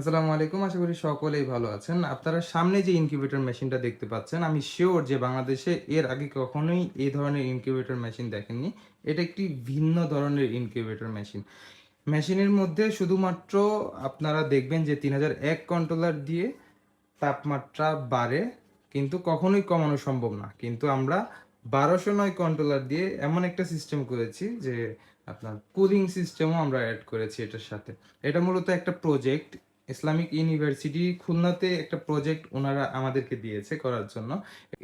আসসালামু আলাইকুম। আশা করি সকলেই ভালো আছেন। আপনারা সামনে যে ইনকিউবেটর মেশিনটা দেখতে পাচ্ছেন, আমি সিউর যে বাংলাদেশে এর আগে কখনোই এই ধরনের ইনকিউবেটর মেশিন দেখেননি। এটা একটি ভিন্ন ধরনের ইনকিউবেটর মেশিন। মেশিনের মধ্যে শুধুমাত্র আপনারা দেখবেন যে 3001 কন্ট্রোলার দিয়ে তাপমাত্রা বাড়ে, কিন্তু কখনোই কমানো সম্ভব না। কিন্তু আমরা 1209 কন্ট্রোলার দিয়ে এমন একটা সিস্টেম করেছি যে আপনার কুলিং সিস্টেমও আমরা অ্যাড করেছি এটার সাথে। এটা মূলত একটা প্রজেক্ট, ইসলামিক ইউনিভার্সিটি খুলনাতে একটা প্রজেক্ট ওনারা আমাদেরকে দিয়েছে করার জন্য।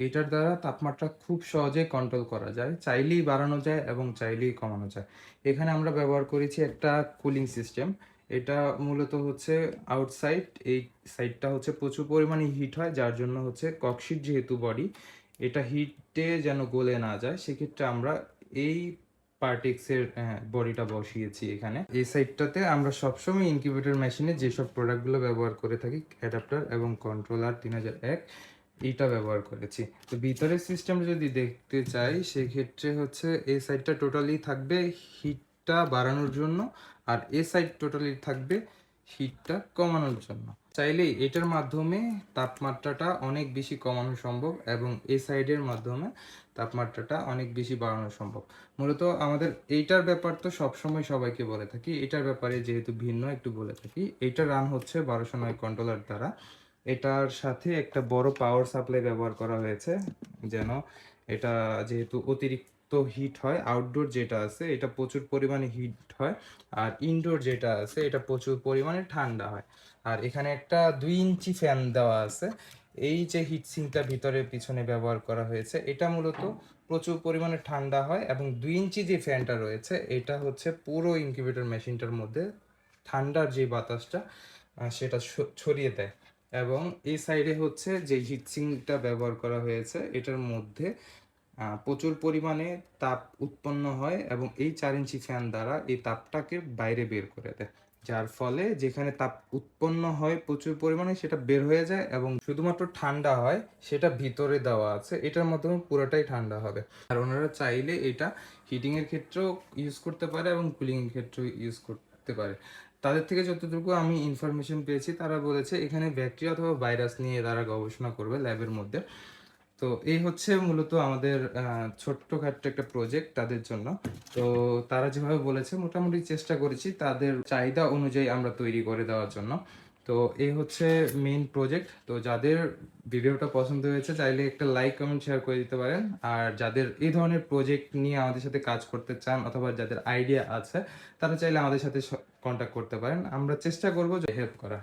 এটার দ্বারা তাপমাত্রা খুব সহজে কন্ট্রোল করা যায়, চাইলেই বাড়ানো যায় এবং চাইলেই কমানো যায়। এখানে আমরা ব্যবহার করেছি একটা কুলিং সিস্টেম। এটা মূলত হচ্ছে আউটসাইড, এই সাইডটা হচ্ছে প্রচুর পরিমাণে হিট হয়, যার জন্য হচ্ছে ককশিট যেহেতু বডি, এটা হিটে যেন গলে না যায়, সেক্ষেত্রে আমরা এই পার্টিক্সের বডিটা বসিয়েছি এখানে। এই সাইডটাতে আমরা সবসময় ইনকিউবেটর মেশিনে যেসব প্রোডাক্টগুলো ব্যবহার করে থাকি, অ্যাডাপ্টার এবং কন্ট্রোলার 3001, এইটা ব্যবহার করেছি। তো ভিতরের সিস্টেমটা যদি দেখতে চাই, সেক্ষেত্রে হচ্ছে এই সাইডটা টোটালি থাকবে হিটটা বাড়ানোর জন্য, আর এ সাইড টোটালি থাকবে হিটটা কমানোর জন্য। চাইলেই এটার মাধ্যমে তাপমাত্রাটা অনেক বেশি কমানো সম্ভব এবং এ সাইডের মাধ্যমে তাপমাত্রাটা অনেক বেশি বাড়ানো সম্ভব। মূলত আমাদের এইটার ব্যাপার তো সবসময় সবাইকে বলে থাকি, এটার ব্যাপারে যেহেতু ভিন্ন একটু বলে থাকি। এইটা রান হচ্ছে 1209 কন্ট্রোলার দ্বারা। এটার সাথে একটা বড় পাওয়ার সাপ্লাই ব্যবহার করা হয়েছে, যেন এটা যেহেতু অতিরিক্ত হিট হয়, আউটডোর যেটা আছে এটা প্রচুর পরিমাণে হিট হয়, আর ইনডোর যেটা আছে এটা প্রচুর পরিমাণে ঠান্ডা হয়। আর এখানে একটা 2 ইঞ্চি ফ্যান দেওয়া আছে। এই যে হিট সিঙ্কটা ভিতরে পিছনে ব্যবহার করা হয়েছে, এটা মূলত প্রচুর পরিমাণে ঠান্ডা হয়, এবং 2 ইঞ্চি যে ফ্যানটা রয়েছে এটা হচ্ছে পুরো ইনকিউবেটর মেশিনটার মধ্যে ঠান্ডার যে বাতাসটা সেটা ছড়িয়ে দেয়। এবং এই সাইডে হচ্ছে যে হিটসিঙ্কটা ব্যবহার করা হয়েছে, এটার মধ্যে প্রচুর পরিমাণে তাপ উৎপন্ন হয়, এবং এই 4 ইঞ্চি ফ্যান দ্বারা এই তাপটাকে বাইরে বের করে দেয়, যার ফলে যেখানে তাপ উৎপন্ন হয় প্রচুর পরিমাণে সেটা বের হয়ে যায়, এবং শুধুমাত্র ঠান্ডা হয় সেটা ভিতরে দেওয়া আছে, এটার মাধ্যমে পুরোটাই ঠান্ডা হবে। আর ওনারা চাইলে এটা হিটিংয়ের ক্ষেত্রেও ইউজ করতে পারে এবং কুলিংয়ের ক্ষেত্রেও ইউজ করতে পারে। তাদের থেকে যতটুকু আমি ইনফরমেশন পেয়েছি, তারা বলেছে এখানে ব্যাকটেরিয়া অথবা ভাইরাস নিয়ে তারা গবেষণা করবে ল্যাবের মধ্যে। তো এই হচ্ছে মূলত আমাদের ছোট্টখাট্ট একটা প্রজেক্ট তাদের জন্য। তো তারা যেভাবে বলেছে মোটামুটি চেষ্টা করেছি তাদের চাহিদা অনুযায়ী আমরা তৈরি করে দেওয়ার জন্য। তো এই হচ্ছে মেইন প্রজেক্ট। তো যাদের ভিডিওটা পছন্দ হয়েছে চাইলে একটা লাইক কমেন্ট শেয়ার করে দিতে পারেন। আর যাদের এই ধরনের প্রজেক্ট নিয়ে আমাদের সাথে কাজ করতে চান অথবা যাদের আইডিয়া আছে, তারা চাইলে আমাদের সাথে কন্ট্যাক্ট করতে পারেন। আমরা চেষ্টা করব যে হেল্প করা।